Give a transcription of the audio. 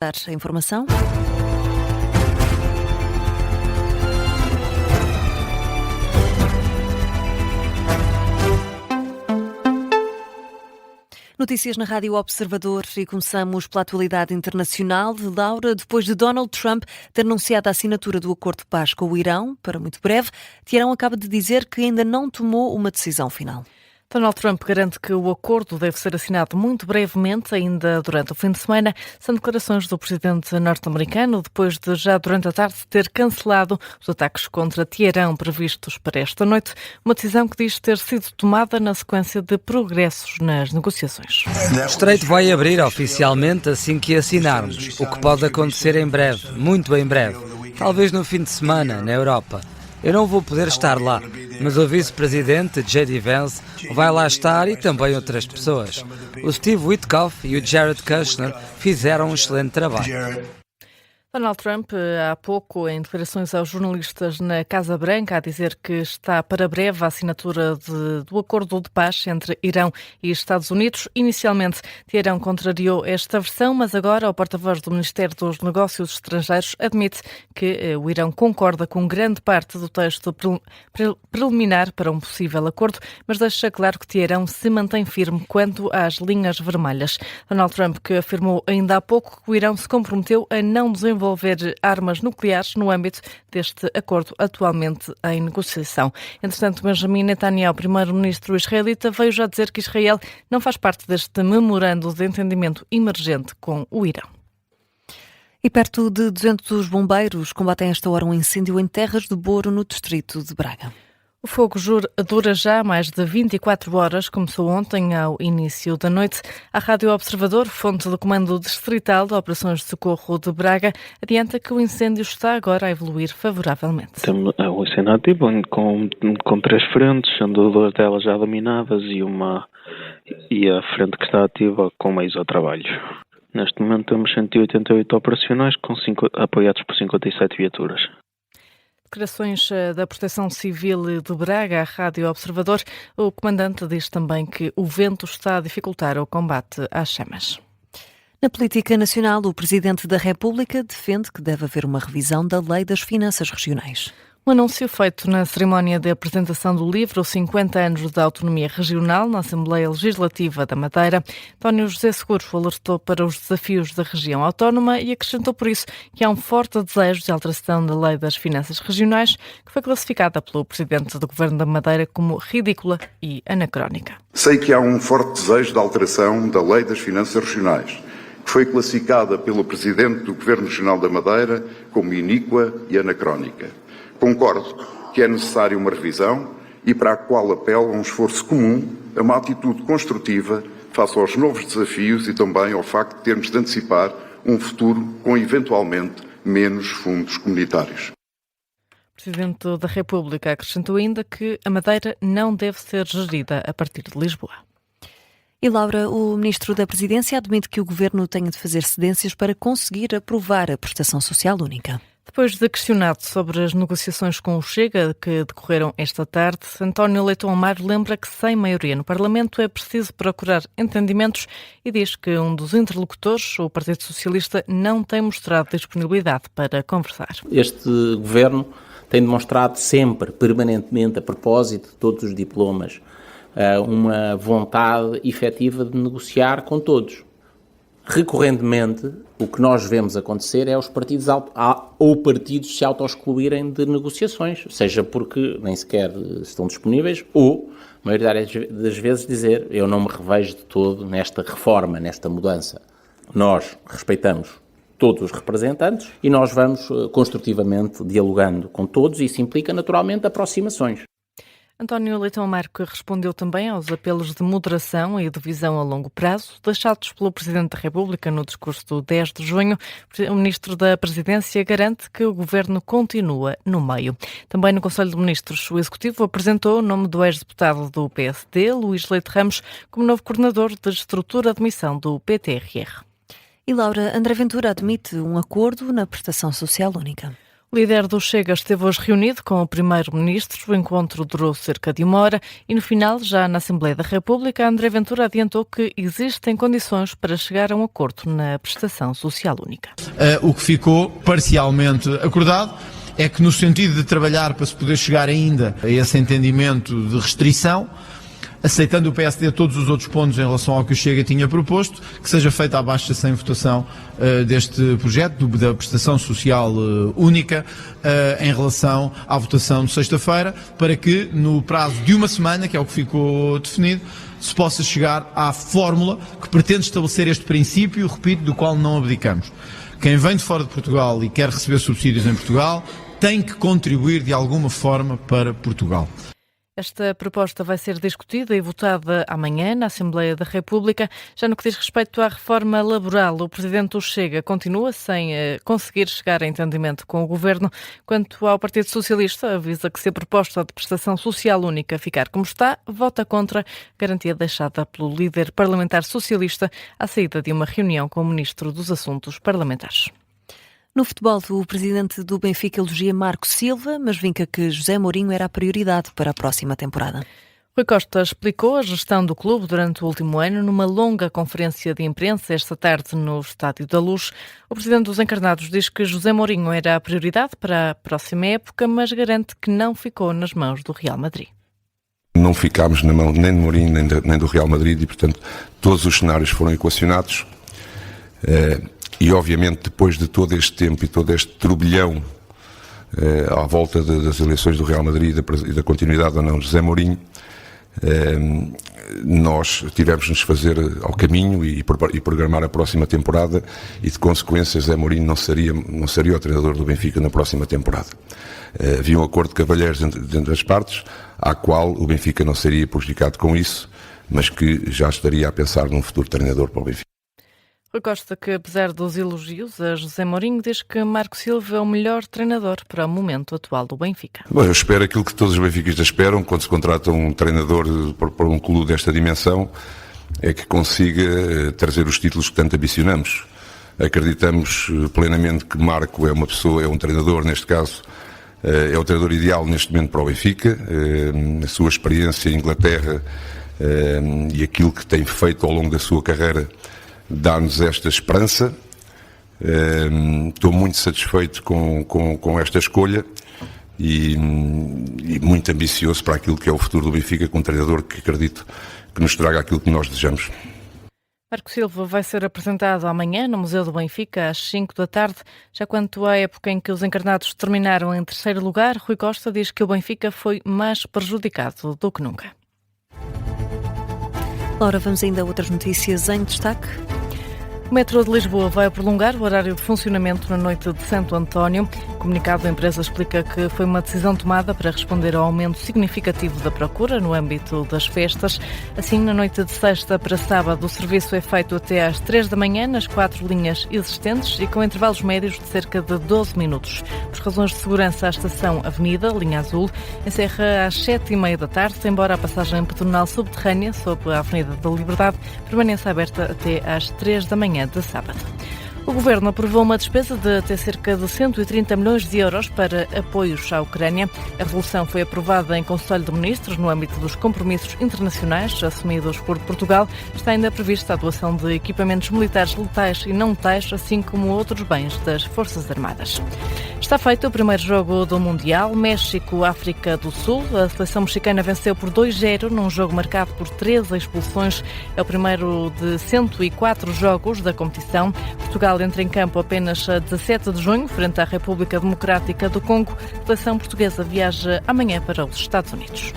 Dar a informação. Notícias na Rádio Observador e começamos pela atualidade internacional. Laura, depois de Donald Trump ter anunciado a assinatura do acordo de paz com o Irão, para muito breve, Teherão acaba de dizer que ainda não tomou uma decisão final. Donald Trump garante que o acordo deve ser assinado muito brevemente, ainda durante o fim de semana. São declarações do presidente norte-americano, depois de já durante a tarde ter cancelado os ataques contra Teherão previstos para esta noite, uma decisão que diz ter sido tomada na sequência de progressos nas negociações. O estreito vai abrir oficialmente assim que assinarmos, o que pode acontecer em breve, muito em breve, talvez no fim de semana, na Europa. Eu não vou poder estar lá, mas o vice-presidente J.D. Vance vai lá estar e também outras pessoas. O Steve Witkoff e o Jared Kushner fizeram um excelente trabalho. Donald Trump, há pouco, em declarações aos jornalistas na Casa Branca, a dizer que está para breve a assinatura do acordo de paz entre Irão e Estados Unidos. Inicialmente, Teherão contrariou esta versão, mas agora o porta-voz do Ministério dos Negócios Estrangeiros admite que o Irão concorda com grande parte do texto preliminar para um possível acordo, mas deixa claro que Teherão se mantém firme quanto às linhas vermelhas. Donald Trump, que afirmou ainda há pouco que o Irão se comprometeu a não desenvolver armas nucleares no âmbito deste acordo atualmente em negociação. Entretanto, Benjamin Netanyahu, primeiro-ministro israelita, veio já dizer que Israel não faz parte deste memorando de entendimento emergente com o Irão. E perto de 200 bombeiros combatem esta hora um incêndio em Terras de Boro, no distrito de Braga. O fogo dura já mais de 24 horas, começou ontem ao início da noite. A Rádio Observador, fonte do Comando Distrital de Operações de Socorro de Braga, adianta que o incêndio está agora a evoluir favoravelmente. Temos um incêndio ativo com 3 frentes, sendo 2 delas já dominadas e a frente que está ativa com meios a trabalho. Neste momento temos 188 operacionais apoiados por 57 viaturas. Declarações da Proteção Civil de Braga à Rádio Observador. O comandante diz também que o vento está a dificultar o combate às chamas. Na política nacional, o Presidente da República defende que deve haver uma revisão da Lei das Finanças Regionais. Um anúncio feito na cerimónia de apresentação do livro 50 anos da autonomia regional na Assembleia Legislativa da Madeira. António José Seguro alertou para os desafios da região autónoma e acrescentou por isso que há um forte desejo de alteração da Lei das Finanças Regionais, que foi classificada pelo Presidente do Governo da Madeira como ridícula e anacrónica. Sei que há um forte desejo de alteração da Lei das Finanças Regionais, que foi classificada pelo Presidente do Governo Regional da Madeira como iníqua e anacrónica. Concordo que é necessária uma revisão e para a qual apelo a um esforço comum, a uma atitude construtiva face aos novos desafios e também ao facto de termos de antecipar um futuro com eventualmente menos fundos comunitários. O Presidente da República acrescentou ainda que a Madeira não deve ser gerida a partir de Lisboa. E Laura, o Ministro da Presidência admite que o Governo tenha de fazer cedências para conseguir aprovar a Prestação Social Única. Depois de questionado sobre as negociações com o Chega, que decorreram esta tarde, António Leitão Amaro lembra que sem maioria no Parlamento é preciso procurar entendimentos e diz que um dos interlocutores, o Partido Socialista, não tem mostrado disponibilidade para conversar. Este Governo tem demonstrado sempre, permanentemente, a propósito de todos os diplomas, uma vontade efetiva de negociar com todos. Recorrentemente, o que nós vemos acontecer é os partidos partidos se auto-excluírem de negociações, seja porque nem sequer estão disponíveis ou, a maioria das vezes, dizer eu não me revejo de todo nesta reforma, nesta mudança. Nós respeitamos todos os representantes e nós vamos construtivamente dialogando com todos e isso implica naturalmente aproximações. António Leitão Amaro respondeu também aos apelos de moderação e de visão a longo prazo deixados pelo Presidente da República no discurso do 10 de junho. O Ministro da Presidência garante que o Governo continua no meio. Também no Conselho de Ministros, o Executivo apresentou o nome do ex-deputado do PSD, Luís Leite Ramos, como novo coordenador de estrutura de missão do PTRR. E Laura, André Ventura admite um acordo na Prestação Social Única. O líder do Chega esteve hoje reunido com o primeiro-ministro. O encontro durou cerca de 1 hora e, no final, já na Assembleia da República, André Ventura adiantou que existem condições para chegar a um acordo na prestação social única. O que ficou parcialmente acordado é que, no sentido de trabalhar para se poder chegar ainda a esse entendimento de restrição, aceitando o PSD todos os outros pontos em relação ao que o Chega tinha proposto, que seja feita a baixa sem votação deste projeto, da prestação social única, em relação à votação de sexta-feira, para que no prazo de 1 semana, que é o que ficou definido, se possa chegar à fórmula que pretende estabelecer este princípio, repito, do qual não abdicamos. Quem vem de fora de Portugal e quer receber subsídios em Portugal tem que contribuir de alguma forma para Portugal. Esta proposta vai ser discutida e votada amanhã na Assembleia da República. Já no que diz respeito à reforma laboral, o Presidente do Chega continua sem conseguir chegar a entendimento com o Governo. Quanto ao Partido Socialista, avisa que se a proposta de prestação social única ficar como está, vota contra, garantia deixada pelo líder parlamentar socialista à saída de uma reunião com o Ministro dos Assuntos Parlamentares. No futebol, o presidente do Benfica elogia Marco Silva, mas vinca que José Mourinho era a prioridade para a próxima temporada. Rui Costa explicou a gestão do clube durante o último ano numa longa conferência de imprensa esta tarde no Estádio da Luz. O presidente dos Encarnados diz que José Mourinho era a prioridade para a próxima época, mas garante que não ficou nas mãos do Real Madrid. Não ficámos na mão nem de Mourinho nem do Real Madrid e, portanto, todos os cenários foram equacionados. E, obviamente, depois de todo este tempo e todo este turbilhão à volta das eleições do Real Madrid e da continuidade ou não de José Mourinho, nós tivemos de nos fazer ao caminho e programar a próxima temporada e, de consequência, José Mourinho não seria o treinador do Benfica na próxima temporada. Havia um acordo de cavalheiros dentro das partes, à qual o Benfica não seria prejudicado com isso, mas que já estaria a pensar num futuro treinador para o Benfica. Rui Costa, que apesar dos elogios a José Mourinho, diz que Marco Silva é o melhor treinador para o momento atual do Benfica. Bom, eu espero aquilo que todos os benfiquistas esperam quando se contrata um treinador para um clube desta dimensão, é que consiga trazer os títulos que tanto ambicionamos. Acreditamos plenamente que Marco é uma pessoa, é um treinador, neste caso, é o treinador ideal neste momento para o Benfica. A sua experiência em Inglaterra e aquilo que tem feito ao longo da sua carreira dá-nos esta esperança. Estou muito satisfeito com esta escolha e muito ambicioso para aquilo que é o futuro do Benfica, com um treinador que acredito que nos traga aquilo que nós desejamos. Marco Silva vai ser apresentado amanhã no Museu do Benfica às 5 da tarde. Já quanto à época em que os encarnados terminaram em terceiro lugar, Rui Costa diz que o Benfica foi mais prejudicado do que nunca. Laura, vamos ainda a outras notícias em destaque. O metrô de Lisboa vai prolongar o horário de funcionamento na noite de Santo António. O comunicado da empresa explica que foi uma decisão tomada para responder ao aumento significativo da procura no âmbito das festas. Assim, na noite de sexta para sábado, o serviço é feito até às 3 da manhã nas 4 linhas existentes e com intervalos médios de cerca de 12 minutos. Por razões de segurança, a estação Avenida, linha azul, encerra às 7h30 da tarde, embora a passagem pedonal subterrânea sob a Avenida da Liberdade permaneça aberta até às 3 da manhã de sábado. O Governo aprovou uma despesa de até cerca de 130 milhões de euros para apoios à Ucrânia. A resolução foi aprovada em Conselho de Ministros no âmbito dos compromissos internacionais assumidos por Portugal. Está ainda prevista a doação de equipamentos militares letais e não letais, assim como outros bens das Forças Armadas. Está feito o primeiro jogo do Mundial, México-África do Sul. A seleção mexicana venceu por 2-0 num jogo marcado por 13 expulsões. É o primeiro de 104 jogos da competição. Portugal entra em campo apenas a 17 de junho, frente à República Democrática do Congo. A seleção portuguesa viaja amanhã para os Estados Unidos.